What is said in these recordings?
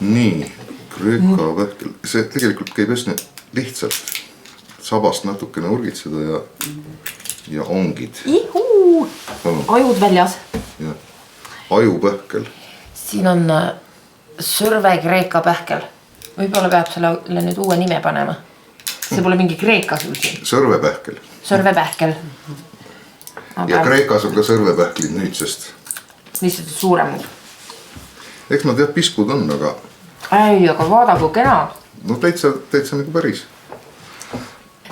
Nii, Kreeka pähkel. See tegelikult käib just lihtsalt sabast natukene urgitseda ja ongid. Ihuu! Ajud väljas. Ja. Ajupähkel. Siin on Sõrve Kreeka pähkel. Võib-olla peab selle nüüd uue nime panema. See pole mingi Kreeka sul siin. Sõrvepähkel. Sõrvepähkel. Ja Kreekas on ka sõrvepähklid nüüd, sest lihtsalt suurem. Eks nad jah piskud on, aga aga vaada kui kena. no täitsa nagu päris.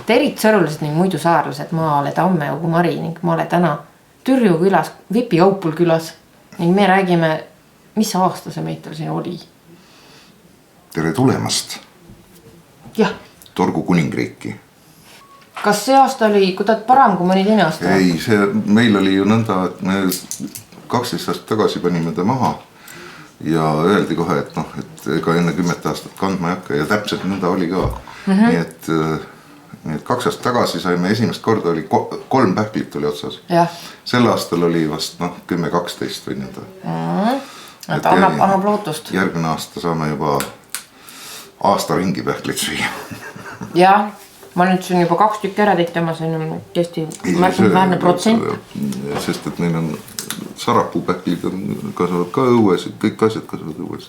Terit sõrulased ning muidu saarlased Maale Tamme Ugu Mari ning Maale täna Türju külas, Vipi Kaupul külas ning me räägime, mis aasta see meitel siin oli. Tere tulemast. Jah. Torgu kuningriiki. Kas see aasta oli kuidagi parem kui mõni teine aasta? Ei, meil oli ju nõnda, et me 12 aastat tagasi panime ta maha ja öeldi kohe, et ega enne 10 aastat kandma ei hakka ja täpselt nõnda oli ka. Nii et 2 aastat tagasi saime esimest korda oli 3 pähklit oli otsas. Jah. Sel aastal oli vast 10-12 või nõnda. Et annab lootust. Järgmine aasta saame juba aasta ringi pähklit süüa. Jah. Ma nüüd siin juba 2 tükki ära teitte, ma sain tõesti märkimisväärne protsent. Sest et neil on sarapuupähklid kasvavad ka õues, kõik asjad kasvavad õues.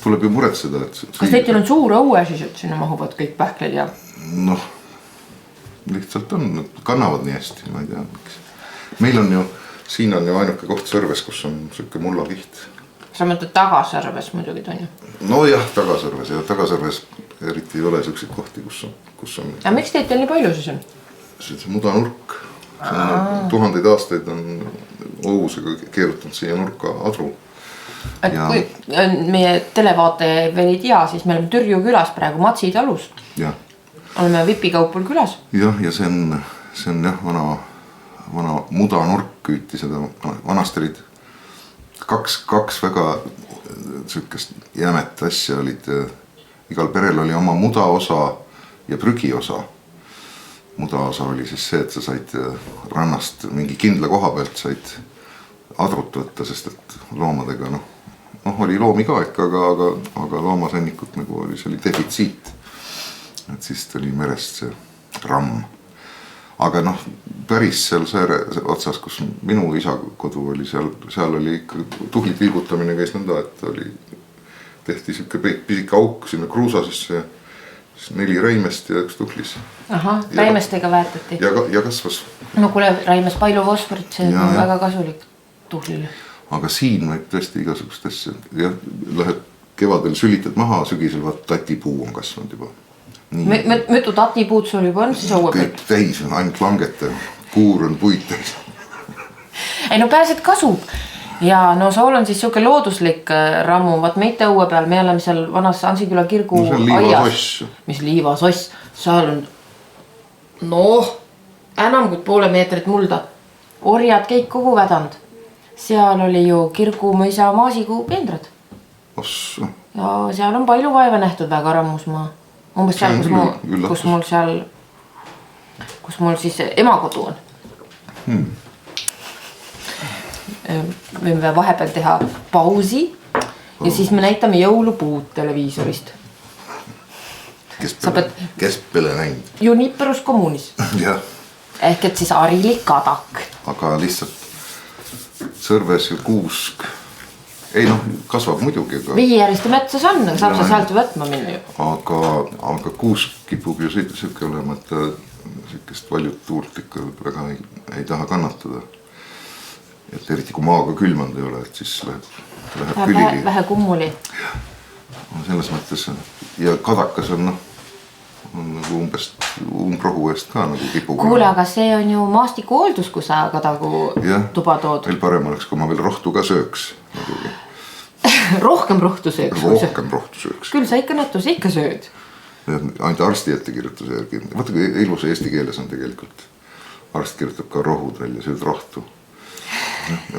Tuleb ju muretseda, et kas teitel on suur õue siis, et sinna mahuvad kõik pähklid ja? Noh, lihtsalt on, kannavad nii hästi, ma ei tea miks. Meil on ju, siin on ju ainuke koht Sõrves, kus on selline mullakiht. Sa mõtled Tagasõrves muidugi on ju? No jah, Tagasõrves ja Tagasõrves eriti ei ole selliseid kohti, kus on. Ja miks teid nii palju siis on? See mudanurk. Tuhandeid aastaid on õusega keerutanud siia nurka adru. Et kui meie televaate veel ei tea, siis me oleme Türju külas praegu Matsi talus. Ja. Oleme Vipi Kaupul külas. Jah, ja see on jah, vana mudanurk küüti seda vanasterid. Kaks väga sükest jämet asja olid. Igal perel oli oma mudaosa ja prügiosa. Mudaosa oli siis see, et sa said rannast mingi kindla koha pealt said adrut võtta, sest et loomadega oli loomi ka ikka, aga loomasõnnikut nagu oli, see oli defitsiit. Et siis tuli merest see ramm. Aga päris seal sääre otsas, kus minu isa kodu oli, seal oli ikka tuhlid vilgutamine käis nõnda, et tehti siuke pisike auk sinna kruusa sisse ja 4 räimest ja 1 tuhlis. Aha, räimestega väetati. Ja kasvas. No kuule, räimes palju fosforit, see on väga kasulik tuhlile. Aga siin võib tõesti igasugust asja. Ja lähed kevadel sülitad maha, sügisel vaat tatipuu on kasvanud juba. Mitu tatipuud sul juba on siis õue peal? Kõik täis on ainult langete, kuur on puid täis. Ei no pääsed kasub. Ja sool on siis siuke looduslik rammu, vaat meite õue peal, me oleme seal vanas Ansiküla kirgu aias. Mis liivasoss, seal on enam kui poole meetrit mulda. Orjad kõik kogu vädand. Seal oli ju kirgu mõisa maasikuu pendrad. Ossa. Ja seal on palju vaeva nähtud väga rammusmaa. Umbes seal, kus mul siis emakodu on. Võime vahepeal teha pausi ja siis me näitame jõulupuud televiisorist. Kes pole näinud? Juniperus kommuunis. Jah. Ehk et siis Arilik kadak. Aga lihtsalt Sõrves ja kuusk. Ei kasvab muidugi. Viijäriste metsas on, saab sa sealt võtma minna ju. Aga kuusk kipub ju siuke olema, et siukest valjut tuult ikka väga ei taha kannatada. Et eriti kui maaga külmand ei ole, et siis läheb külili. Vähe kummuli. Selles mõttes. Ja kadakas on nagu umbes umbrohu eest ka nagu kipub. Kuule, aga see on ju maastiku hooldus, kui sa kadagu tuba tood. Veel parem oleks, kui ma veel rohtu ka sööks. Rohkem rohtu sööks. Rohkem rohtu sööks. Küll sa ikka nätus, ikka sööd. Ainult arsti ettekirjutuse järgi. Vaata, kui ilus eesti keeles on tegelikult. Arst kirjutab ka rohud välja, sööd rohtu.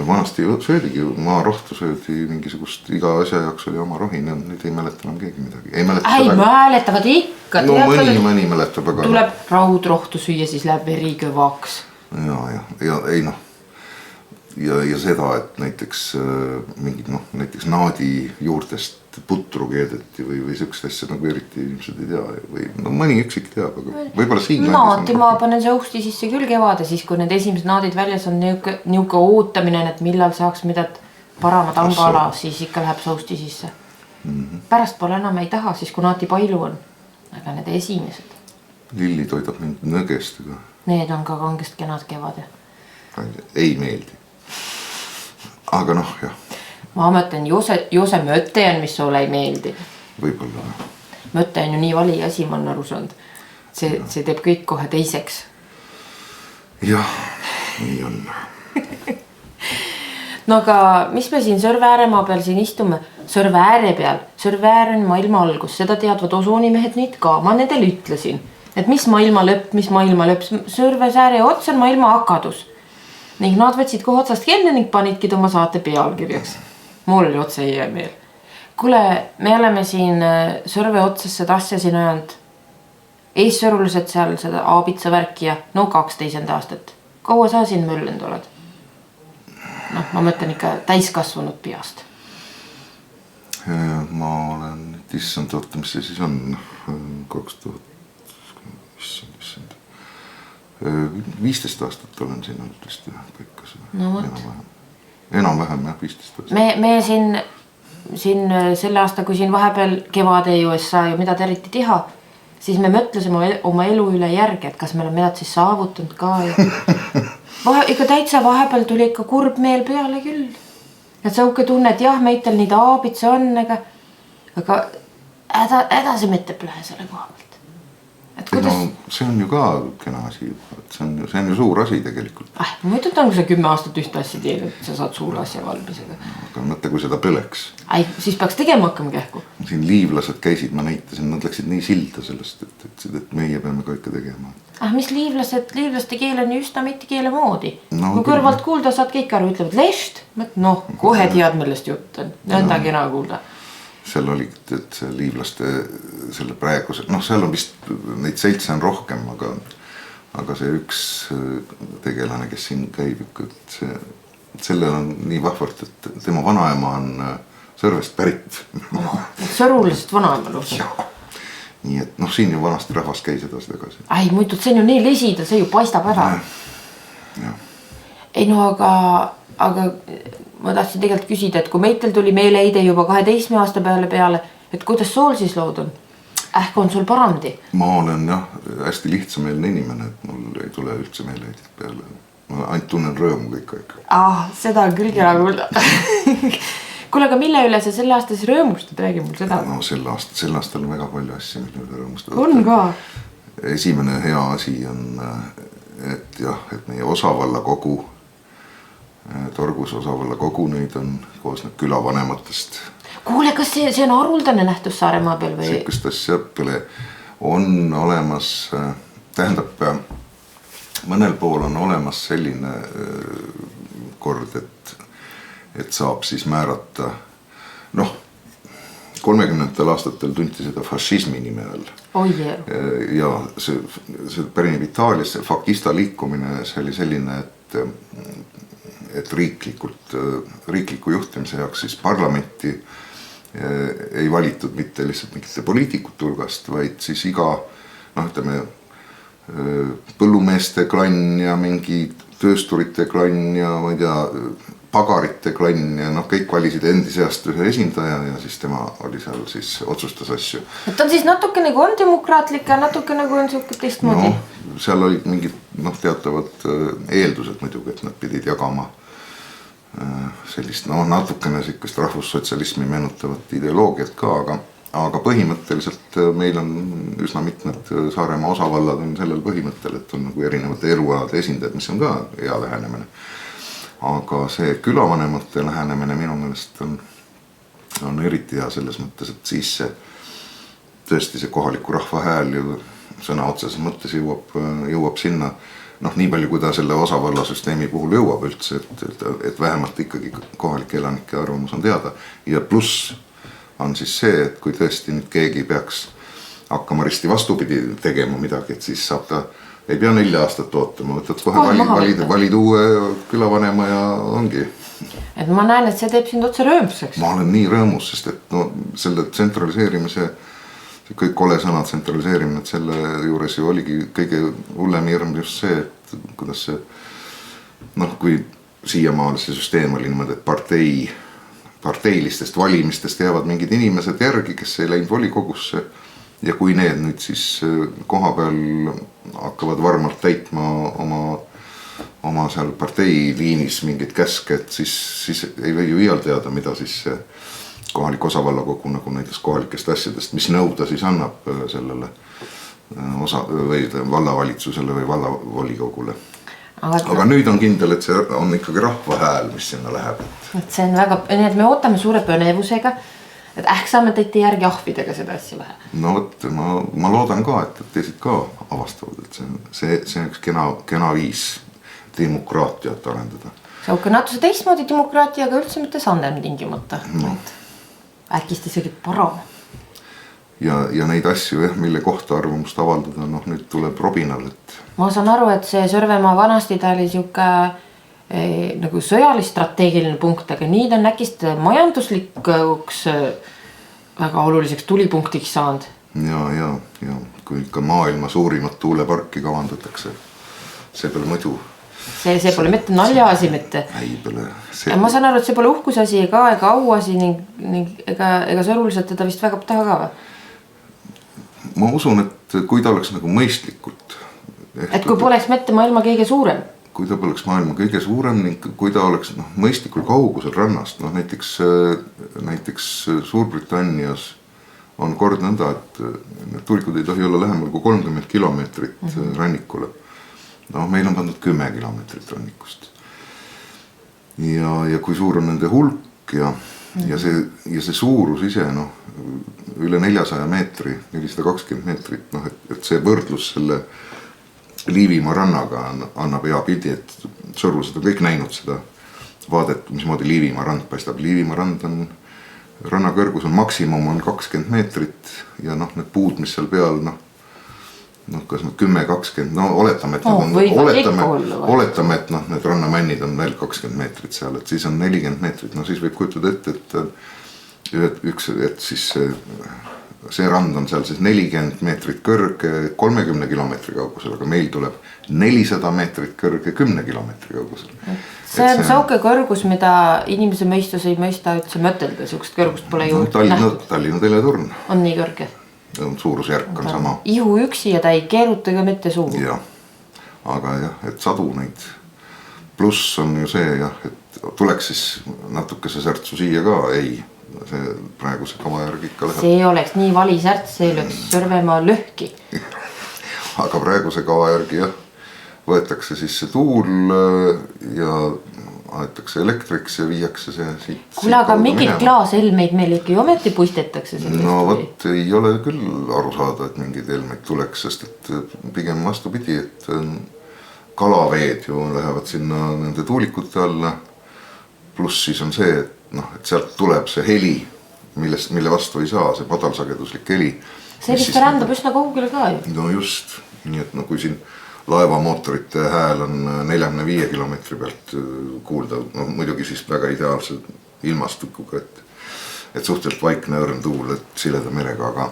Vanasti söödigi, maa rohtu söödi mingisugust, iga asja jaoks oli oma rohi, nüüd ei mäleta enam keegi midagi. Ei mäletavad ikka. No mõni mäletab, aga tuleb raudrohtu süüa, siis läheb veri kõvaks. Ja ei ja seda, et näiteks mingid näiteks naadi juurtest putru keedeti või siukest asja nagu eriti inimesed ei tea või mõni üksik teab, aga võib-olla siin naati ma panen sõusti sisse küll kevade, siis kui need esimesed naadid väljas on niuke ootamine, et millal saaks midagi parama tangala, siis ikka läheb sõusti sisse. Pärast pole enam ei taha, siis kui naati palju on, aga need esimesed. Lilli toidab mind nõgestega. Need on ka kangest kenad kevad. Ei meeldi. Aga jah. Ma mõtlen, Jose mõte on, mis sulle ei meeldi. Võib-olla. Mõte on ju nii vali asi, ma olen aru saanud. See teeb kõik kohe teiseks. Jah, nii on. No aga mis me siin Sõrve ääremaa peal siin istume? Sõrve ääre peal. Sõrve äär on maailma algus. Seda teadvad osoonimehed nüüd ka. Ma nendel ütlesin, et mis maailma lõpp. Sõrve ääre ots on maailma hakadus. Ning nad võtsid kohe otsast kelle ning panidki oma saate pealkirjaks. Mul oli otse hea meel. Kuule, me oleme siin Sõrve otsas seda asja siin ajanud. Eessõrulised seal seda aabitsa värki ja 12 aastat. Kaua sa siin möllend oled? Ma mõtlen ikka täiskasvanud peast. Ma olen, issand, oota, mis see siis on? 2000, 15 aastat olen siin olnud vist paikas. Enam-vähem 15 aastat. Me siin selle aasta, kui siin vahepeal kevade ei USA ja mida te eriti teha, siis me mõtlesime oma elu üle järgi, et kas me oleme midagi siis saavutanud ka. Ikka täitsa vahepeal tuli ikka kurb meel peale küll. Et sa uhke tunne, et jah, meitel nii aabitsa on, aga edasi mitte plähe selle koha pealt. See on ju ka kena asi, see on ju suur asi tegelikult. Muidu on, kui sa 10 aastat ühte asja teed, et sa saad suur asja valmisega. Aga mõtle, kui seda põleks. Siis peaks tegema hakkama kähku. Siin liivlased käisid, ma näitasin, nad läksid nii silda sellest, et meie peame ka ikka tegema. Mis liivlased, liivlaste keel on ju üsna mitte keele moodi. Kui kõrvalt kuulda saad kõik aru, ütlevad lest, kohe tead, millest jutt on. Nõnda kena kuulda. Seal oli, et see liivlaste selle praeguse, seal on vist neid seltse on rohkem, aga see üks tegelane, kes siin käib, sellel on nii vahvalt, et tema vanaema on Sõrvest pärit. Sõrulisest vanaema luused. Nii et siin ju vanasti rahvas käis edasi tagasi. Muidu, see on ju nii lesida, see ju paistab ära. Ei aga ma tahtsin tegelikult küsida, et kui meitel tuli meeleide juba 12 aasta peale, et kuidas sool siis lood on? On sul parandi? Ma olen hästi lihtsameelne inimene, et mul ei tule üldse meeleidid peale. Ma ainult tunnen rõõmu kõik aeg. Seda on küll kena kuulda. Kuule, aga mille üle sa selle aasta siis rõõmustad? Räägi mul seda. Sel aastal on väga palju asja, mille üle rõõmustada. On ka? Esimene hea asi on, et meie osavalla kogu, Torgus osavalla kogu, neid on koosneb külavanematest. Kuule, kas see on haruldane nähtus Saaremaa peal või? Sikkust asja peale on olemas, tähendab, mõnel pool on olemas selline kord, et saab siis määrata, 30. aastatel tunti seda fašismi nime all. Ja see pärineb Itaalias, see fakista liikumine, see oli selline, et riikliku juhtimise jaoks siis parlamenti ei valitud mitte lihtsalt mingite poliitikute hulgast, vaid siis iga, põllumeeste klann ja mingi töösturite klann ja ma ei tea, pagarite klann ja kõik valisid endi seast ühe esindaja ja siis tema oli seal siis otsustas asju. Et on siis natuke nagu on demokraatlik ja natuke nagu on siuke teistmoodi? Seal olid mingid teatavad eeldused muidugi, et nad pidid jagama sellist natukene siukest rahvussotsialismi meenutavat ideoloogiat ka, aga põhimõtteliselt meil on üsna mitmed Saaremaa osavallad on sellel põhimõttel, et on nagu erinevate elualade esindajad, mis on ka hea lähenemine. Aga see külavanemate lähenemine minu meelest on eriti hea selles mõttes, et siis tõesti see kohaliku rahva hääl ju sõna otseses mõttes jõuab sinna, nii palju kui ta selle osavallasüsteemi puhul jõuab üldse, et vähemalt ikkagi kohalike elanike arvamus on teada. Ja pluss on siis see, et kui tõesti nüüd keegi peaks hakkama risti vastupidi tegema midagi, et siis saab ta ei pea 4 aastat ootama, võtad kohe valid uue külavanema ja ongi. Et ma näen, et see teeb sind otse rõõmsaks. Ma olen nii rõõmus, sest et no selle tsentraliseerimise, kõik kole sõnad tsentraliseerimine, et selle juures ju oligi kõige hullem hirm just see, et kuidas see, noh, kui siiamaale see süsteem oli niimoodi, et parteilistest valimistest jäävad mingid inimesed järgi, kes ei läinud volikogusse ja kui need nüüd siis koha peal hakkavad varmalt täitma oma seal partei liinis mingeid käske, et siis ei või ju iial teada, mida siis see kohalik osavallakogu nagu näiteks kohalikest asjadest, mis nõu ta siis annab sellele või vallavalitsusele või vallavolikogule. Aga nüüd on kindel, et see on ikkagi rahva hääl, mis sinna läheb. Et see on väga, nii et me ootame suure põnevusega, et saame teite järgi ahvidega seda asja vähe. No võt, ma loodan ka, et teised ka avastavad, et see on üks kena viis demokraatiat arendada. See on natuke teistmoodi demokraatia, aga üldse mitte sandem tingimata. No. Äkist isegi parem. Ja neid asju, mille kohta arvamust avaldada, noh nüüd tuleb robinal, et... Ma saan aru, et see Sõrvemaa vanasti ta oli siuke nagu sõjalist-strateegiline punkt, aga nii ta on äkist majanduslikuks väga oluliseks tulipunktiks saanud. Ja, kui ikka maailma suurimat tuuleparki kavandatakse, see pole muidu. See pole mitte naljaasi mitte. Ei pole. Ma saan aru, et see pole uhkusasi ega auasi ning ega sõruliselt teda vist väga taha ka või? Ma usun, et kui ta oleks nagu mõistlikult. Et kui poleks mitte maailma kõige suurem. Kui ta poleks maailma kõige suurem ning kui ta oleks mõistlikul kaugusel rannast. Näiteks Suurbritannias on kord nõnda, et tuulikud ei tohi olla lähemal kui 30 kilomeetrit rannikule. Meil on pandud 10 kilomeetrit rannikust. Ja kui suur on nende hulk ja see suurus ise, üle 400 meetri, 420 meetrit, et see võrdlus selle Liivimaa rannaga annab hea pildi, et sõrused on kõik näinud seda vaadet, mismoodi Liivimaa rand paistab. Liivimaa rand on, ranna kõrgus on maksimum on 20 meetrit ja need puud, mis seal peal, kas 10-20, oletame, et need rannamännid on veel 20 meetrit seal, et siis on 40 meetrit, siis võib kujutada ette, et siis see rand on seal siis 40 meetrit kõrge 30 kilomeetri kaugusel, aga meil tuleb 400 meetrit kõrge 10 kilomeetri kaugusel. See on sauke kõrgus, mida inimese mõistus ei mõista üldse mõtelda, sihukest kõrgust pole ju nähtud. Tallinna teleturn. On nii kõrge? Suurusjärk on sama. Ihu üksi ja ta ei keeruta ka mitte suhu. Jah, aga et sadu neid. Pluss on ju see, et tuleks siis natuke see särtsu siia ka, ei. See praeguse kava järgi ikka läheb. See oleks nii vali särts, see lööks Sõrvemaa lõhki. Aga praeguse kava järgi võetakse siis see tuul ja aetakse elektriks ja viiakse see siit. Kuule, aga mingid klaaselmeid meil ikka ju ometi puistetakse sellest? Ei ole küll aru saada, et mingid elmeid tuleks, sest et pigem vastupidi, et kalaveed ju lähevad sinna nende tuulikute alla. Pluss siis on see, et sealt tuleb see heli, mille vastu ei saa, see madalsageduslik heli. See vist rändab üsna kaugele ka ju. No just, nii et kui siin laevamootorite hääl on 45 kilomeetri pealt kuulda, muidugi siis väga ideaalse ilmastukuga, et suhteliselt vaikne õrn tuul, et sileda merega,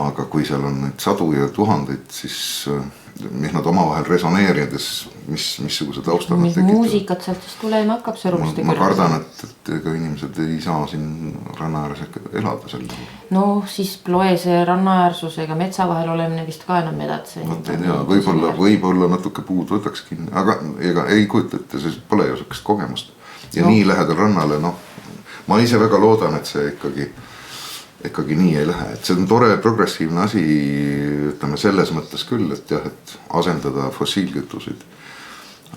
aga kui seal on neid sadu ja tuhandeid, siis mis nad omavahel resoneerides, missuguse taustad nad tekitavad. Muusikat sealt siis tulema hakkab sõrumuste kõrval. Ma kardan, et ega inimesed ei saa siin ranna ääres elada sel juhul. No siis loe see rannaäärsus ega metsa vahel olemine vist ka enam edatse. Ei tea, võib-olla natuke puud võtaks kinni, aga ei kujuta, et see pole ju sellist kogemust. Ja nii lähedal rannale, ma ise väga loodan, et see ikkagi nii ei lähe, et see on tore progressiivne asi, ütleme selles mõttes küll, et et asendada fossiilkütusid,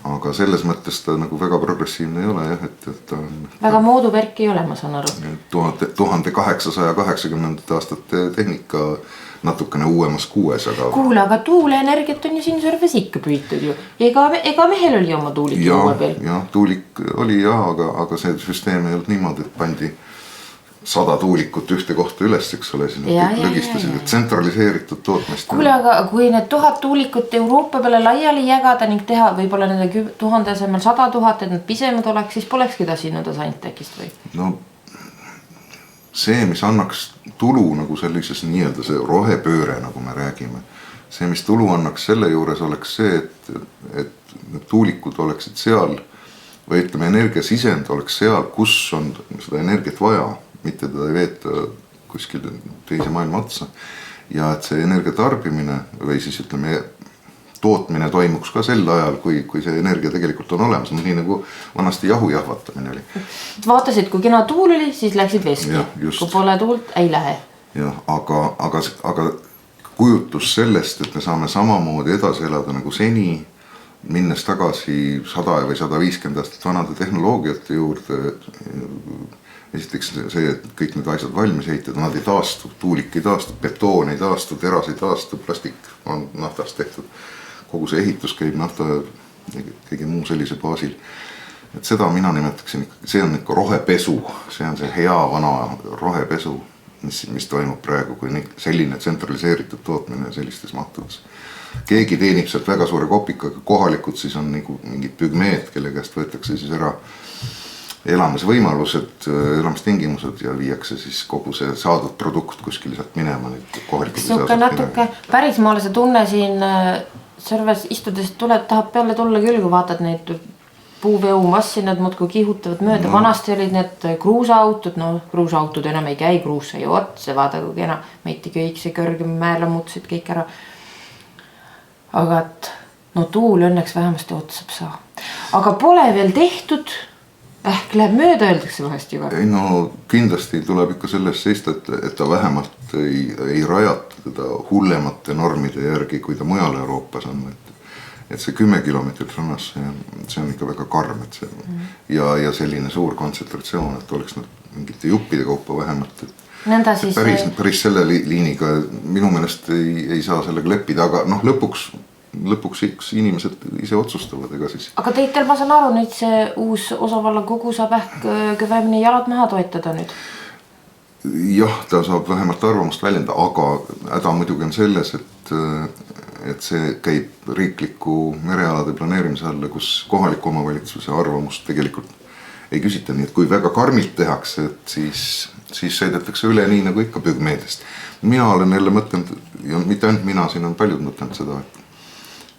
aga selles mõttes ta nagu väga progressiivne ei ole, et ta on... Väga mooduvärk ei ole, ma saan aru. 1880 aastate tehnika natukene uuemas kuues, aga... Kuule, aga tuuleenergiat on ju siin Sõrves ikka püütud ju. Ega mehel oli oma tuulik uue peal? Jah, tuulik oli aga see süsteem ei olnud niimoodi, et 100 tuulikut ühte kohta üles, eks ole, siis nad kõik lõgistasid, et tsentraliseeritud tootmist. Kuule, aga kui need 1000 tuulikut Euroopa peale laiali jagada ning teha võib-olla nende 1000 asemel 100 000, et nad pisemad oleks, siis polekski ta sinna Scientechist või? No see, mis annaks tulu nagu sellises nii-öelda see rohepööre, nagu me räägime, see, mis tulu annaks selle juures, oleks see, et need tuulikud oleksid seal või ütleme, energiasisend oleks seal, kus on seda energiat vaja, mitte teda ei veeta kuskil teise maailma otsa. Ja et see energia tarbimine või siis ütleme tootmine toimuks ka sel ajal, kui see energia tegelikult on olemas. Nii nagu vanasti jahu jahvatamine oli. Vaatasid, kui kena tuul oli, siis läksid veski. Kui pole tuult, ei lähe. Ja, aga kujutlus sellest, et me saame samamoodi edasi elada nagu seni, minnes tagasi 100 või 150 aastat vanade tehnoloogiate juurde. Esiteks see, et kõik need asjad valmis ehitada, nad ei taastu, tuulik ei taastu, betoon ei taastu, teras ei taastu, plastik on naftast tehtud. Kogu see ehitus käib nafta ja kõige muu sellise baasil. Et seda mina nimetaksin, see on ikka rohepesu, see on see hea vana rohepesu, mis toimub praegu, kui selline tsentraliseeritud tootmine sellistes mahtudes. Keegi teenib sealt väga suure kopikaga, kohalikud siis on nagu mingid pügmeed, kelle käest võetakse siis ära elamisvõimalused, elamistingimused ja viiakse siis kogu see saadud produkt kuskil sealt minema. Suke natuke pärismaalase tunne siin Sõrves istudes tahab peale tulla küll, kui vaatad neid puuveomassinad muudkui kihutavad mööda. No. Vanasti olid need kruusaautod, kruusaautod enam ei käi, kruus sai otse, vaada kui kena, meiti kõik see kõrgem määrla muutsid kõik ära. Aga tuul õnneks vähemasti otsab saa. Aga pole veel tehtud. Ehk läheb mööda, öeldakse vahest juba. Ei kindlasti tuleb ikka sellest seista, et ta vähemalt ei rajata teda hullemate normide järgi, kui ta mujal Euroopas on. Et see 10 kilomeetrit rannas, see on ikka väga karm. Et see, ja selline suur kontsentratsioon, et oleks mingite juppide kaupa vähemalt. Siis... Päris selle liiniga minu meelest ei saa sellega leppida, aga lõpuks inimesed ise otsustavad, ega siis. Aga teitel, ma saan aru, nüüd see uus osavalla kogu saab ehk kõvemini jalad maha toetada nüüd? Jah, ta saab vähemalt arvamust väljenda, aga häda muidugi on selles, et see käib riikliku merealade planeerimise alla, kus kohaliku omavalitsuse arvamust tegelikult ei küsita. Nii et kui väga karmilt tehakse, et siis sõidetakse üle nii nagu ikka pügmeedest. Mina olen jälle mõtlenud, ja mitte ainult mina, siin on paljud mõtlenud seda,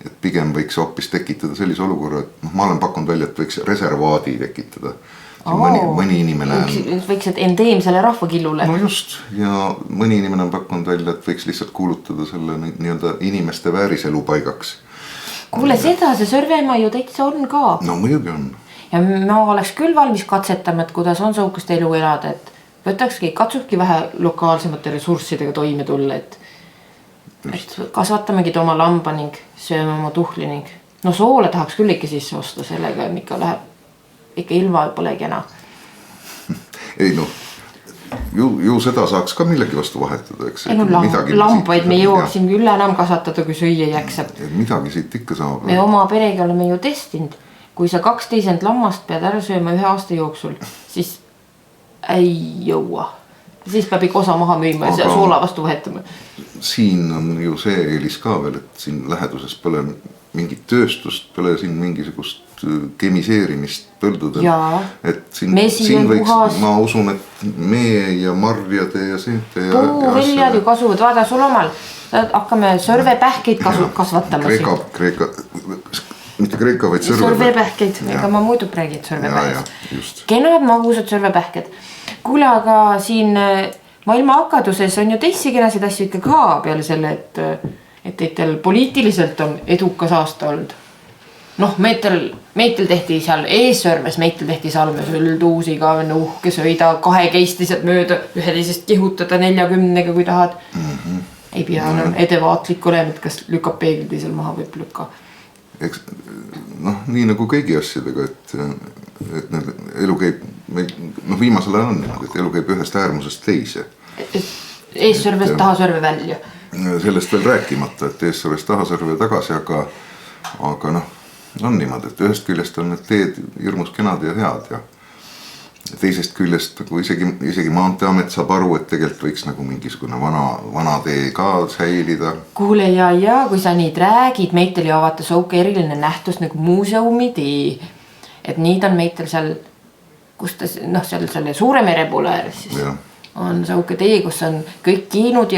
et pigem võiks hoopis tekitada sellise olukorra, et ma olen pakkunud välja, et võiks reservaadi tekitada. Mõni inimene võiks, et endeemsele rahvakillule. No just, ja mõni inimene on pakkunud välja, et võiks lihtsalt kuulutada selle nii-öelda inimeste vääriselu paigaks. Kuule, seda see Sõrvemaa ju täitsa on ka. No muidugi on. Ja ma oleks küll valmis katsetama, et kuidas on saukast elu elada, et võtakski, katsubki vähe lokaalsemate ressurssidega toime tulla, et kasvatamegi oma lamba ning sööme oma tuhli ning soole tahaks küll ikka sisse osta, sellega ikka läheb ikka ilma polegi enam. Ei ju seda saaks ka millegi vastu vahetada, eks. Lambaid me jõuaksin küll enam kasvatada, kui süüa jäksab. Midagi siit ikka saab. Me oma perega oleme ju testinud, kui sa 2 teisend lammast pead ära sööma 1 aasta jooksul, siis ei jõua. Siis peab ikka osa maha müüma ja soola vastu vahetama. Siin on ju see eelis ka veel, et siin läheduses pole mingit tööstust, pole siin mingisugust kemiseerimist põldudel. Et siin võiks, ma usun, et mee ja marjade ja seente ja puuviljad ju kasuvad, vaada sul omal, hakkame sõrvepähkeid kasvatama. Kreeka, mitte Kreeka, vaid sõrvepähkeid, ega ma muidu räägin sõrvepähked. Kenad magusad sõrvepähked. Kuule, aga siin maailma akaduses on ju teisi kenasid asju ikka ka peale selle, et teitel poliitiliselt on edukas aasta olnud. Meitel tehti seal Eessõrves, meitel tehti Salmes Üldhuusiga, uhke sõida 2 keistised mööda, 11 kihutada 40-ga, kui tahad. Ei pea enam edevaatlik olema, et kas lükkab peeglid seal maha või lükka. Nii nagu kõigi asjadega, et elu käib, viimasel ajal on niimoodi, et elu käib ühest äärmusest teise. Eessõrvest Tahasõrve välja. Sellest veel rääkimata, et Eessõrvest Tahasõrve tagasi, aga on niimoodi, et ühest küljest on need teed hirmus kenad ja head teisest küljest nagu isegi Maanteeamet saab aru, et tegelikult võiks nagu mingisugune vana tee ka säilida. Kuule ja kui sa nii räägid, meitel ju avata Souke eriline nähtus nagu muuseumi tee. Et nii on meitel seal, kus ta, seal selle Suure mere poole ääres siis ja. On Souke tee, kus on kõik kiinud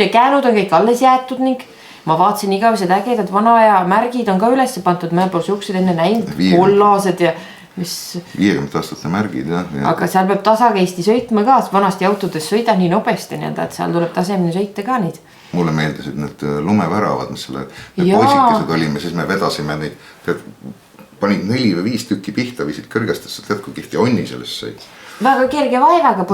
ja käänud on kõik alles jäetud ning ma vaatasin igavesed ägedad vana aja märgid on ka üles pantud, meil pole siuksed enne näinud, kollased ja mis 50 aastate märgid ja. Aga seal peab tasakeisti sõitma ka, vanasti autodes sõida nii nobesti nii-öelda, et seal tuleb tasemini sõita ka neid. Mulle meeldisid need lumeväravad, mis selle poisikesed olime, siis me vedasime neid, panid 4 või 5 tükki pihta, viisid kõrgestesse, tead kui kihti onni sellest sai. Väga kerge vaevaga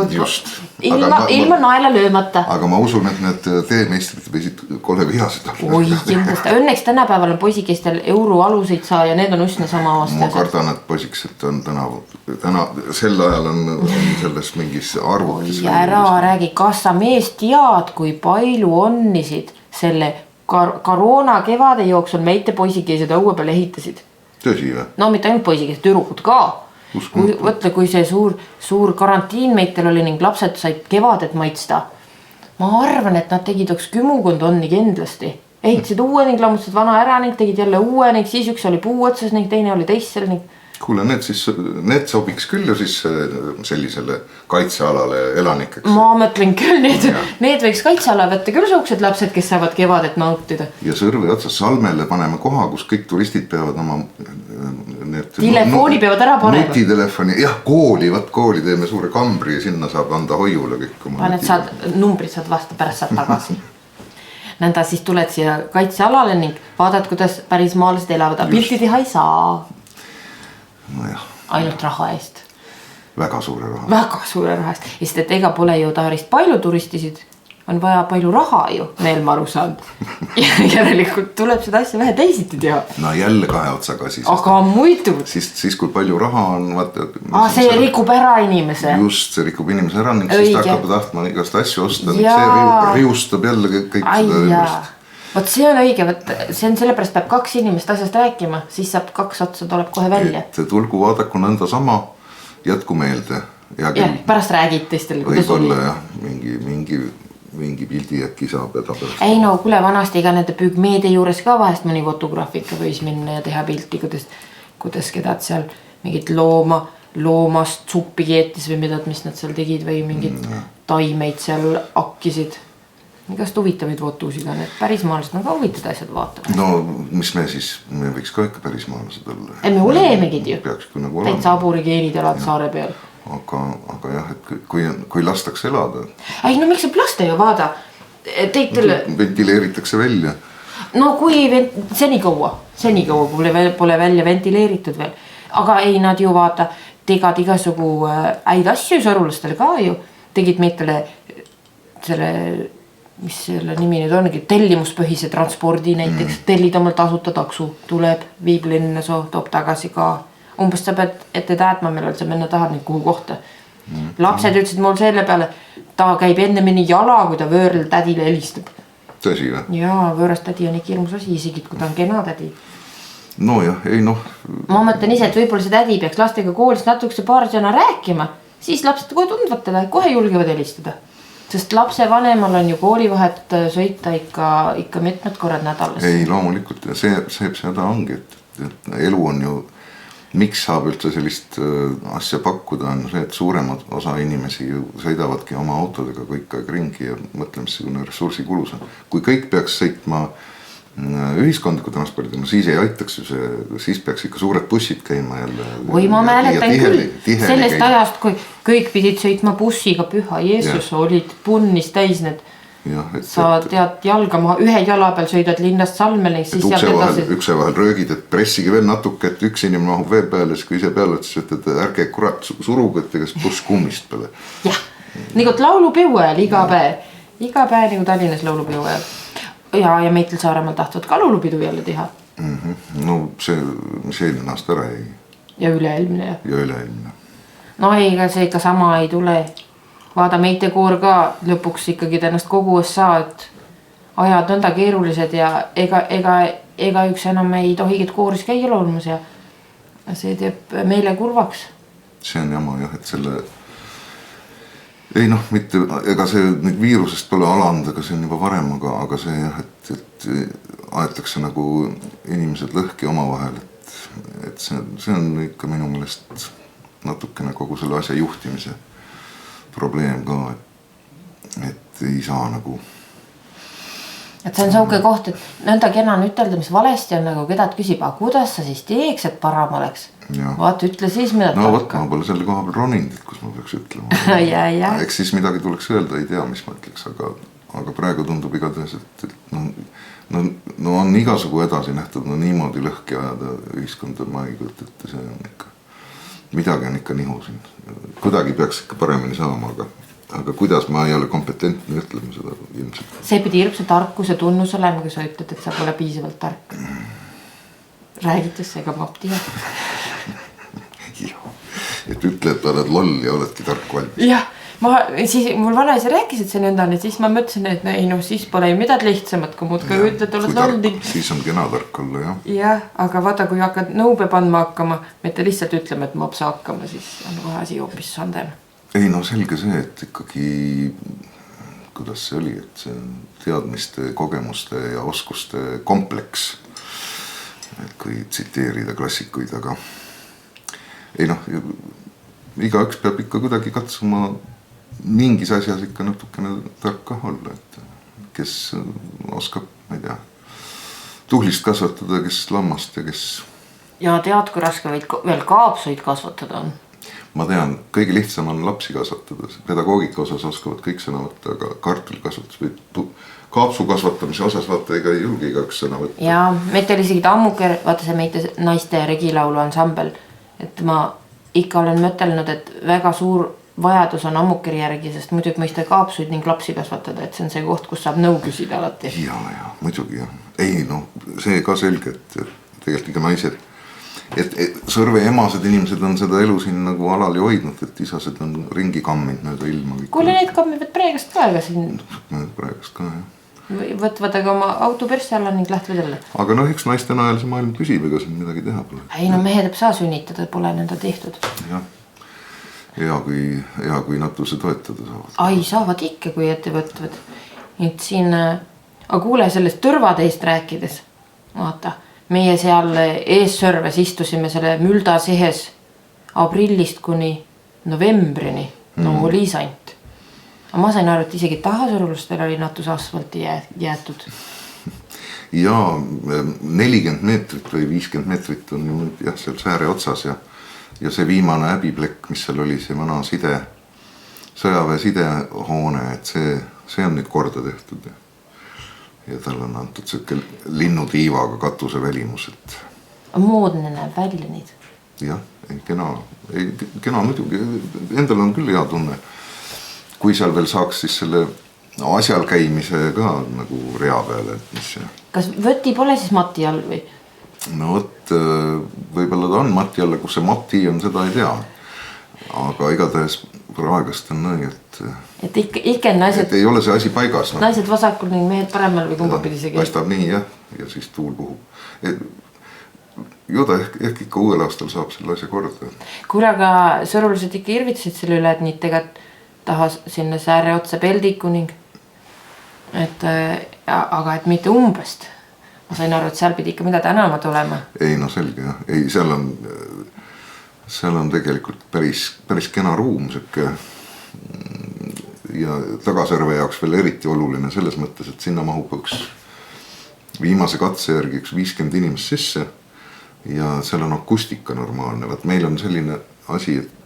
ilma naela löömata. Aga ma usun, et need teemeistrid võisid kole vihased. Oi, kindlasti. Õnneks tänapäeval on poisikestel euroaluseid saa ja need on üsna sama aastased. Ma kardan, et poisikesed on täna sel ajal on selles mingis arvutis. Oi, ära räägi, kas sa mees tead, kui palju onnisid selle koroona kevade jooksul meite poisikesed õue peal ehitasid? Tõsi või? No mitte ainult poisikesed, türukud ka. Võtle, kui see suur karantiin meitel oli ning lapsed said kevadet maitsta. Ma arvan, et nad tegid üks 10 onni kindlasti. Ehitasid uue ning lammutasid vana ära ning tegid jälle uue ning siis üks oli puu otsas ning teine oli teissel ning... Kuule, need sobiks küll ju siis sellisele kaitsealale elanikeks. Ma mõtlen küll, need võiks kaitseala võtta küll suuksed lapsed, kes saavad kevadet nautida. Ja Sõrve otsas Salmele paneme koha, kus kõik turistid peavad oma telefooni peavad ära panema. Nutitelefoni, jah, kooli teeme suure kambri ja sinna saab anda hoiule kõik. Numbrid saad vastu, pärast saad tagasi. Nõnda siis tuled siia kaitsealale ning vaadad, kuidas päris maalased elavad. Pilti teha ei saa. No jah. Ainult raha eest. Väga suure raha eest. Sest et ega pole ju taarist palju turistisid. On vaja palju raha ju, meel ma aru saanud. Järelikult tuleb seda asja vähe teisiti teha. No jälle 2 otsaga asi. Aga muidu. Siis kui palju raha on, vaata. See rikub ära inimese. Just, see rikub inimese ära ning siis ta hakkab tahtma igast asju osta. See riustab jälle kõik seda ümbrist. Vot see on õige, see on sellepärast peab 2 inimest asjast rääkima, siis saab 2 otsa tuleb kohe välja. Et tulgu vaadaku nõnda sama, jätku meelde. Ja pärast räägid teistel. Võib-olla jah, mingi pildi äkki saab ja tabel. Ei no, kuule vanasti ega nende pügmeede juures ka vahest mõni fotograafika võis minna ja teha pilti, kuidas kedad seal mingid loomast suppi keetis või midad, mis nad seal tegid või mingid taimeid seal akkisid. Igast huvitavaid fotusid on, et pärismaalased on ka huvitavad asjad vaatama. No mis me võiks ka ikka pärismaalased olla. Me olemegid ju. Nagu täitsa aburigeenid elad saare peal. Aga jah, et kui lastakse elada. Ei, no miks see lasta ju vaada? Ventileeritakse välja. No kui senikaua pole välja ventileeritud veel. Aga ei, nad ju vaata, tegad igasugu häid asju sõrulastele ka ju. Tegid meitele selle, mis selle nimi nüüd ongi, tellimuspõhise transpordi näiteks. Tellid omal tasuta taksu, tuleb, viib linna, toob tagasi ka. Umbes sa pead ette teadma, millal sa minna tahad nüüd kuhu kohta. Lapsed ütlesid mul selle peale, ta käib enne minni jala, kui ta võõrl tädile helistab. Tõsi või? Jaa, võõras tädi on ikka hirmus asi, isegi kui ta on kena tädi. No jah, ei noh. Ma mõtlen ise, et võib-olla see tädi peaks lastega koolis natukese paar sõna rääkima, siis lapsed kohe tundvad teda, kohe julgevad helistada. Sest lapse vanemal on ju koolivahet sõita ikka mitmed korrad nädalas. Ei, loomulikult, see seda ongi, et elu on ju, miks saab üldse sellist asja pakkuda, on see, et suuremad osa inimesi ju sõidavadki oma autodega kõik aeg ringi ja mõtleme, missugune ressursikulus on. Kui kõik peaks sõitma ühiskondliku transpordima, siis ei aitaks ju see, siis peaks ikka suured bussid käima jälle. Või ma mäletan küll sellest ajast, kui kõik pidid sõitma bussiga, püha Jeesus, olid punnis täis need. Sa tead jalgama, ühe jala peal sõidad linnast Salmele. Ükse vahel röögid, et pressige veel natuke, et üks inimene mahub veel peale, siis kui ise peale, siis ütled, et ärge kurat surugu, et tegeks buss kummist peale. Jah, nagu laulupiu ajal iga päev nagu Tallinnas laulupiu ajal. Ja meitel Saaremaal tahtvad ka laulupidu jälle teha. No see, mis eelmine aasta ära jäi. Ja üleelmine. No ega see ikka sama ei tule. Vaada meite koor ka lõpuks ikkagi ennast kogu USA, et ajad nõnda keerulised ja ega üks enam ei tohigi kooris käia laulmas ja see teeb meile kurvaks. see on jama jah, et selle ei noh, mitte, ega see nüüd viirusest pole alanud, aga see on juba varem, aga see jah, et aetakse nagu inimesed lõhki omavahel, et see on ikka minu meelest natukene kogu selle asja juhtimise probleem ka, et ei saa nagu. Et see on sauke koht, et nõnda kena on ütelda, mis valesti on, nagu kedad küsib, aga kuidas sa siis teeks, et parem oleks? Vaata, ütle siis mida no vot, ma pole selle koha peal roninud, et kus ma peaks ütlema. Eks siis midagi tuleks öelda, ei tea, mis ma ütleks, aga praegu tundub igatahes, et no on igasugu edasi nähtud, no niimoodi lõhki ajada ühiskonda, ma ei kujuta, et see on ikka, midagi on ikka nihu siin. Kuidagi peaks ikka paremini saama, aga kuidas ma ei ole kompetentne ütlema seda ilmselt. See pidi hirmsa tarkuse tunnus olema, kui sa ütled, et sa pole piisavalt tark. Räägites ega ma tihe. Et ütle, et oled loll ja oledki tark valmis. Jah, siis mul vanaisa rääkis, et see nõnda on, et siis ma mõtlesin, et ei noh, siis pole ju midagi lihtsamat, kui muud ka ütled, oled loll. Siis on kena tark olla, jah. Jah, aga vaata, kui hakkad nõube pandma hakkama, mitte lihtsalt ütlema, et ma saa hakkama, siis on kohe asi hoopis sandem. Ei no selge see, et ikkagi, kuidas see oli, et see teadmiste, kogemuste ja oskuste kompleks, et kui tsiteerida klassikuid, aga ei noh, igaüks peab ikka kuidagi katsuma mingis asjas ikka natukene tarka olla, et kes oskab, ma ei tea, tuhlist kasvatada, kes lammast ja kes... Ja tead, kui raske võid veel kaapsuid kasvatada on? Ma tean, kõige lihtsam on lapsi kasvatada, pedagoogika osas oskavad kõik sõna võtta, aga kartulikasvatus või kaapsu kasvatamise osas vaata ega ei julge igaks sõna võtta. Ja meid oli isegi ammuke, vaata see meite naiste regilaulu ansambel, et ma ikka olen mõtelnud, et väga suur vajadus on ammukeri järgi, sest muidugi mõista kaapsuid ning lapsi kasvatada, et see on see koht, kus saab nõu küsida alati. Ja, muidugi jah. Ei no, see ka selge, et tegelikult ikka naised, et sõrve emased inimesed on seda elu siin nagu alal ju hoidnud, et isased on ringi kamminud mööda ilma. Kuule, need kammivad praegast ka ega siin? Praegast ka, jah. Võtvad aga oma auto persse alla ning lähtvad jälle. Aga noh, eks naiste najal see maailm püsib, ega siin midagi teha pole. Ei no mehed saa sünnitada, pole nõnda tehtud. Jah, hea kui natuse toetada saavad. Ai, saavad ikka, kui ettevõtvad. Et siin, aga kuule sellest tõrvateist rääkides, vaata, meie seal eessörves istusime selle mülda sehes aprillist kuni novembrini, no oli sant. Aga ma sain aru, et isegi tahasurlustel oli natus asfalti jäetud. Ja 40 meetrit või 50 meetrit on ju jah, seal sääre otsas ja see viimane häbiplekk, mis seal oli, see vana sõjaväe sidehoone, et see on nüüd korda tehtud. Ja tal on antud selline linnutiivaga katuse välimus, et... Moodne näeb välja neid. Jah, kena muidugi, endal on küll hea tunne. Kui seal veel saaks siis selle asjal käimise ka nagu rea peale, et mis see... Kas võti pole siis mati all või? No võt, võib-olla ta on mati all, kus see mati on, seda ei tea. Aga igatahes praegast on nõi, et ikka naised... Et ei ole see asi paigas. No. Naised vasakul ning mehed paremal või kumba pidi see käib? Paistab nii jah, ja siis tuul puhub. Joda ehk ikka uuel aastal saab selle asja korda. Kuule, aga sõrulised ikka irvitasid selle üle, et nii tegelikult tahas sinna sääre otsa peldiku ning aga et mitte umbest. Ma sain aru, et seal pidi ikka mida tänama tulema. Ei no selge jah, ei seal on tegelikult päris kena ruum söke ja Tagasjärve jaoks veel eriti oluline selles mõttes, et sinna mahub üks viimase katse järgi 50 inimest sisse ja seal on akustika normaalne. Vaat meil on selline asi, et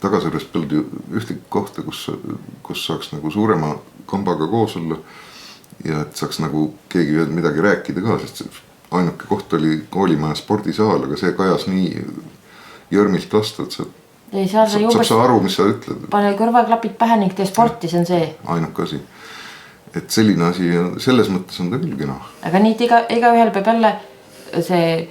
Tagasjärvest polnud ju ühtegi kohta, kus saaks nagu suurema kambaga koos olla ja et saaks nagu keegi midagi rääkida ka, sest ainuke koht oli koolimaja spordisaal, aga see kajas nii jörmilt vastu, et saab sa aru, mis sa ütled. Pane kõrvaklapid pähe ning tee sporti, see on see. Ainuke asi. Et selline asi, selles mõttes on ta küll kena. Aga nii, et iga ühel peab jälle see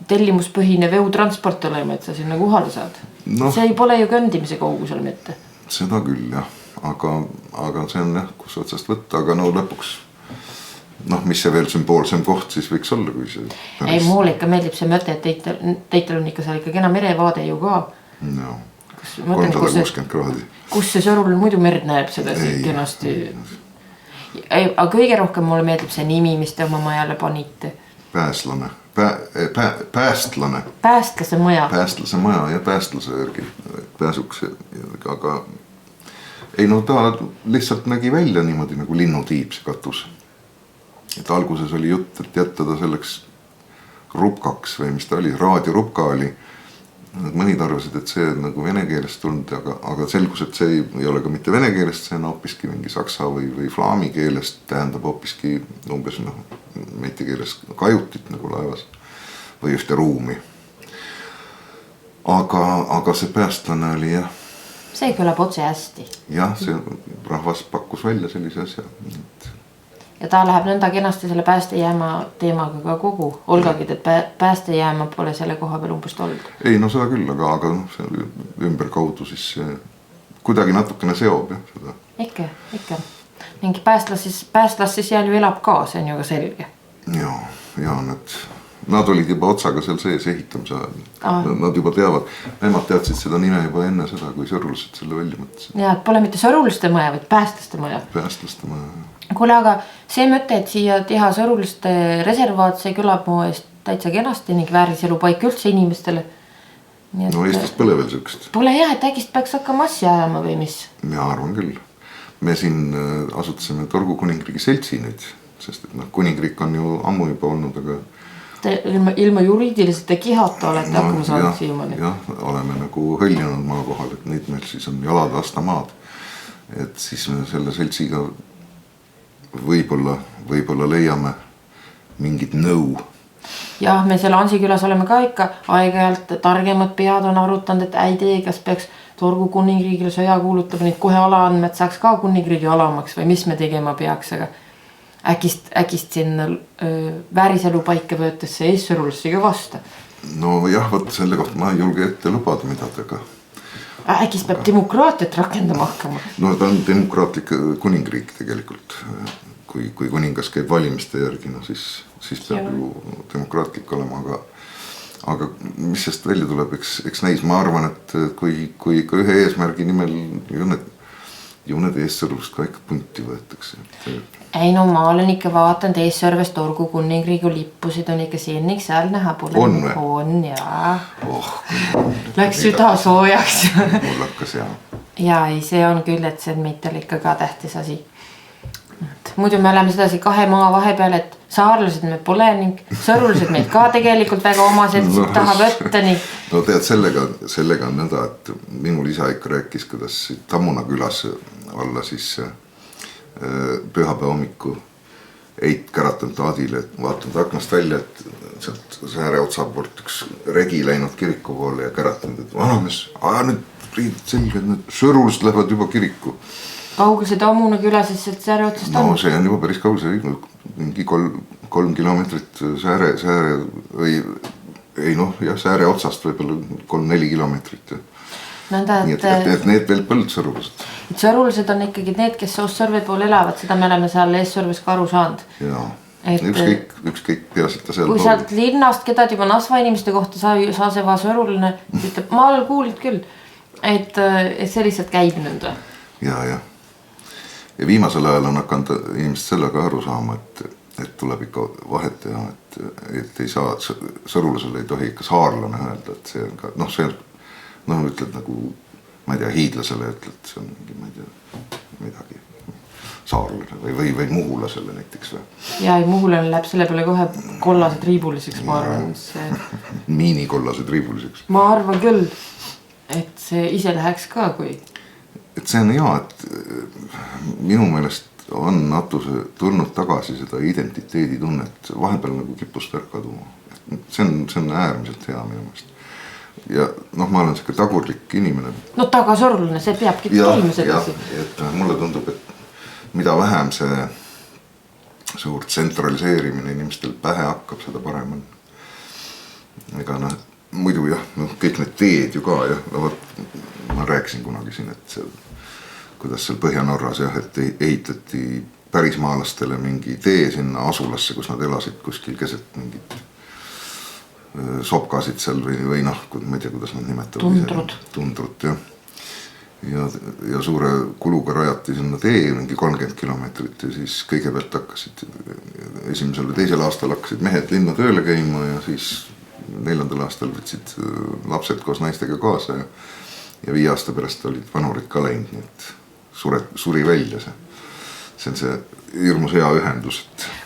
tellimuspõhine veutransport olema, et sa sinna kohale saad. No, see ei pole ju kõndimise kougusel mitte. Seda küll, jah. Aga see on jah, kus otsast võtta, aga no lõpuks mis see veel sümboolsem koht siis võiks olla, kui see päris... Ei, mulle ikka meeldib see mõte, et teitel on ikka seal ikka kena merevaade ju ka. No, 360 kraadi. Kus see Sõrul muidu merd näeb seda siit kenasti. Aga kõige rohkem mulle meeldib see nimi, mis te oma majale panite. Päästlane. Päästlase maja. Päästlase maja ja päästlase järgi pääsuks. Aga ei no ta lihtsalt nägi välja niimoodi nagu linnutiib see katus. Et alguses oli jutt, et jätta ta selleks rupkaks või mis ta oli, raadiorupka oli. Mõnid arvasid, et see on nagu vene keelest tulnud, aga selgus, et see ei ole ka mitte vene keelest, see on hoopiski mingi saksa või flaami keelest, tähendab hoopiski umbes meite keeles kajutit nagu laevas või ühte ruumi. Aga see päästlane oli jah. See kõlab otse hästi. Jah, see rahvas pakkus välja sellise asja. Ja ta läheb nõnda kenasti selle päästejääma teemaga ka kogu. Olgagi, et päästejääma pole selle koha peal umbes olnud. Ei, no seda küll, aga see ümber kaudu siis kuidagi natukene seob jah, seda. Ikka. Mingi päästlas siis jääl ju elab ka, see on ju ka selge. Ja nad olid juba otsaga seal sees ehitamise ajal. Nad juba teavad, nemad teadsid seda nime juba enne seda, kui sõrulased selle välja mõtlesid. Ja, et pole mitte sõrulaste maja, vaid päästlaste maja. Päästlaste maja. Kuule, aga see mõte, et siia teha sõrulaste reservaat, see kõlab mu eest täitsa kenasti ning vääriselu paik üldse inimestele. No Eestis pole veel sükst. Pole jah, et äkist peaks hakkama asja ajama või mis? Ma arvan küll. Me siin asutasime Torgu kuningriigi seltsi nüüd, sest et kuningriik on ju ammu juba olnud, aga ilma juriidiliselt ja kihata olete hakkama saanud siiamaani. Jah, oleme nagu hõljunud maa kohal, et neid meil siis on jalad vasta maad. Et siis me selle seltsiga võib-olla leiame mingit nõu. Jah, me selle Ansikülas oleme ka ikka aeg-ajalt targemad pead on arutanud, et idee, kas peaks Torgu kuningriigile sõja kuulutama, nüüd kohe alaandmed saaks ka kuningriigi alamaks või mis me tegema peaks, aga äkist sinna vääriselu paika võetes see eessõrulasse ka vasta. No jah, võt selle kohta ma ei julge ette lubada midagi, aga äkist peab demokraatiat rakendama hakkama? No ta on demokraatlik kuningriik tegelikult. Kui kuningas käib valimiste järgi, no siis peab ju demokraatlik olema, aga mis sest välja tuleb, eks näis, ma arvan, et kui ikka ühe eesmärgi nimel ju need eessõrust ka ikka punti võetakse. Ei no ma olen ikka vaatanud eessõrves Torgu kuningriigu lippusid on ikka siin seal näha pole. On või? On jaa. Läks süda soojaks. Mul hakkas jaa. Ja ei, see on küll, et see on meitel ikka ka tähtis asi. Muidu me oleme sedasi kahe maa vahepeal, et saarlased me pole ning sõrulased meid ka tegelikult väga omased taha võtta ning... No tead, sellega on nõnda, et minul isa ikka rääkis, kuidas Tammuna külas olla siis pühapäeva hommiku eit käratanud Aadile, et vaatanud aknast välja, et sealt sääre otsa poolt üks regi läinud kiriku poole ja käratanud, et vanamees, nüüd riidid selge, et need sõrulased lähevad juba kiriku. Kaugel see Tammuna küla siis sääre otsast on? No see on juba päris kaugel, see mingi 3 kilomeetrit sääre või ei noh, jah, sääre otsast võib-olla 3-4 kilomeetrit. Nii et need veel põldsõrulased. Et sõrulased on ikkagi need, kes Soossõrve pool elavad, seda me oleme seal Eessõrves ka aru saanud. Jaa, ükskõik peasid ta seal kui sealt linnast kedad juba Nasva inimeste kohta saa see va sõrulane, ütleb, ma olen kuulnud küll, et see lihtsalt käib nõnda. Ja ja viimasel ajal on hakanud inimesed sellega aru saama, et tuleb ikka vahet teha, et ei saa, sõrulasele ei tohi ikka saarlane öelda, et see on ka, ütled nagu, ma ei tea, hiidlasele ütled, see on mingi, ma ei tea, midagi saarlane või muhulasele näiteks või. Ja muhulane läheb selle peale kohe kollased riibuliseks, ma arvan. Miinikollased riibuliseks. Ma arvan küll, et see ise läheks ka, kui... Et see on hea, et minu meelest on natuse tulnud tagasi seda identiteedi tunnet, vahepeal nagu kippust ära kaduma. See on äärmiselt hea minu meelest. Ja ma olen siuke tagurlik inimene. No tagasorlane, see peabki toimus edasi. Et mulle tundub, et mida vähem see suurt tsentraliseerimine inimestel pähe hakkab, seda parem on. Ega muidu jah, kõik need teed ju ka jah, ma rääkisin kunagi siin, et kuidas seal Põhja-Norras jah, et ehitati pärismaalastele mingi tee sinna asulasse, kus nad elasid kuskil keset mingit sopkasid seal või noh, ma ei tea, kuidas nad nimetavad. Tundrut, jah. Ja suure kuluga rajati sinna tee mingi 30 kilomeetrit ja siis kõigepealt hakkasid esimesel või teisel aastal hakkasid mehed linna tööle käima ja siis 4. aastal võtsid lapsed koos naistega kaasa ja 5 aasta pärast olid vanurid ka läinud, nii et suri välja see. See on see hirmus hea ühendus.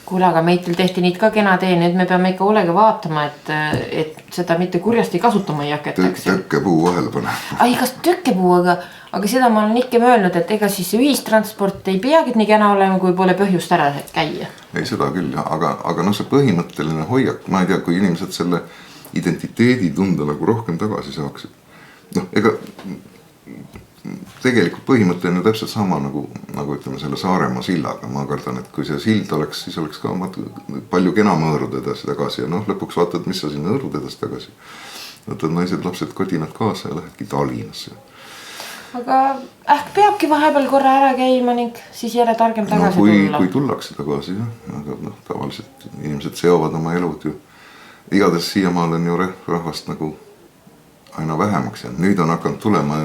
Kuule, aga meitel tehti nüüd ka kena tee, nüüd me peame ikka hoolega vaatama, et seda mitte kurjasti kasutama ei haketaks. Tökkepuu vahele pane. Ai, kas tökkepuu, aga seda ma olen ikka möelnud, et ega siis ühistransport ei peagi nii kena olema, kui pole põhjust ära käia. Ei, seda küll, aga no see põhimõtteline hoiak, ma ei tea, kui inimesed selle identiteedi tunda nagu rohkem tagasi saaksid. Noh, ega tegelikult põhimõte on ju täpselt sama nagu ütleme selle Saaremaa sillaga. Ma kardan, et kui see sild oleks, siis oleks ka palju kenam õõrud edasi tagasi ja noh, lõpuks vaatad, mis sa sinna õõrud edasi tagasi. Võtad naised, lapsed, kodinad kaasa ja lähedki Tallinnasse. Aga peabki vahepeal korra ära käima ning siis jälle targem tagasi tulla. Kui tullakse tagasi, jah, aga noh, tavaliselt inimesed seovad oma elud ju. Igades siiamaal on ju rahvast nagu aina vähemaks ja nüüd on hakanud tulema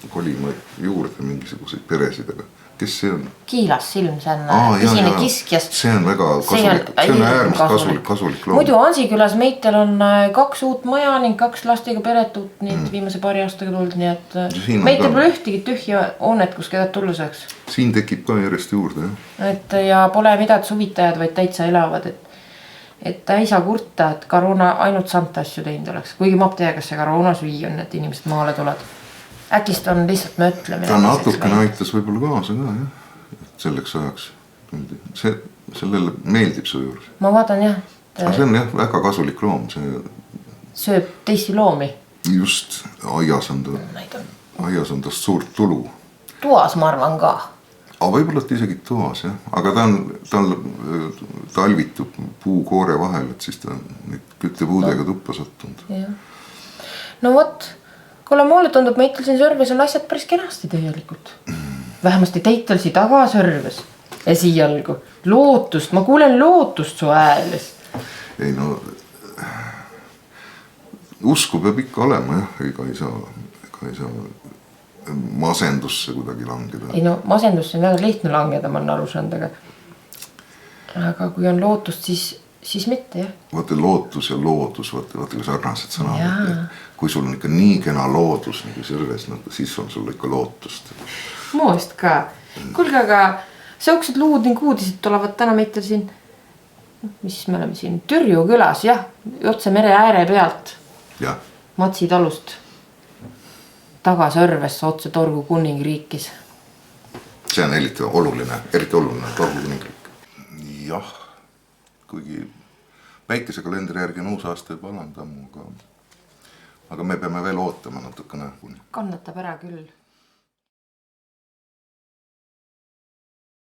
kolima juurde mingisuguseid peresid, aga kes see on? Kiilas silm, see on pisine kiskjas. See on väga kasulik, see on äärmist kasulik loom. Muidu Ansikülas meitel on 2 uut maja ning 2 lastega peret uut viimase paari aastaga tulnud, nii et meitel pole ühtegi tühja hoonet, kus kedad tulla saaks. Siin tekib ka järjest juurde, jah. Ja pole midagi suvitajad, vaid täitsa elavad, et ei saa kurta, et koroona ainult samt asju teinud oleks. Kuigi ma tea, kas see koroona süü on, et inimesed maale tuled. Äkist on lihtsalt mõtlemine. Ta natukene aitas võib-olla kaasa ka, jah. Selleks ajaks. Sellele meeldib su juures. Ma vaatan, jah. See on jah väga kasulik loom. Sööb teisi loomi. Just, aias on tast suurt tulu. Toas ma arvan ka. Aga võib-olla isegi toas, jah. Aga ta talvitub puukoore vahel, et siis ta nüüd küttepuudega tuppa sattunud. No vot. Kuule, mulle tundub, meitel siin Sõrves on asjad päris kenasti tegelikult. Vähemasti Teitalsi taga Sõrves. Esialgu. Lootust, ma kuulen lootust su ääles. Ei no, usku peab ikka olema, jah. Ega ei saa masendusse kuidagi langeda. Ei no, masendusse on väga lihtne langeda, ma olen aru saanud, aga kui on lootust, siis mitte, jah. Vaata lootus ja loodus, vaata kui sarnased sõnad. Kui sul on ikka nii kena loodus nagu Sõrves, siis on sul ikka lootust. Moost ka. Kuulge, aga seoksed luud ning uudised tulevad täna meitel siin. Mis siis me oleme siin? Türju külas, jah. Otse mere ääre pealt. Ja. Matsi talust. Taga Sõrves, otse Torgu kuningriikis. See on eriti oluline Torgu kuningriik. Jah, kuigi päikesekalendri järgi on uus aasta juba alandamu, aga me peame veel ootama natukene. Kannatab ära küll.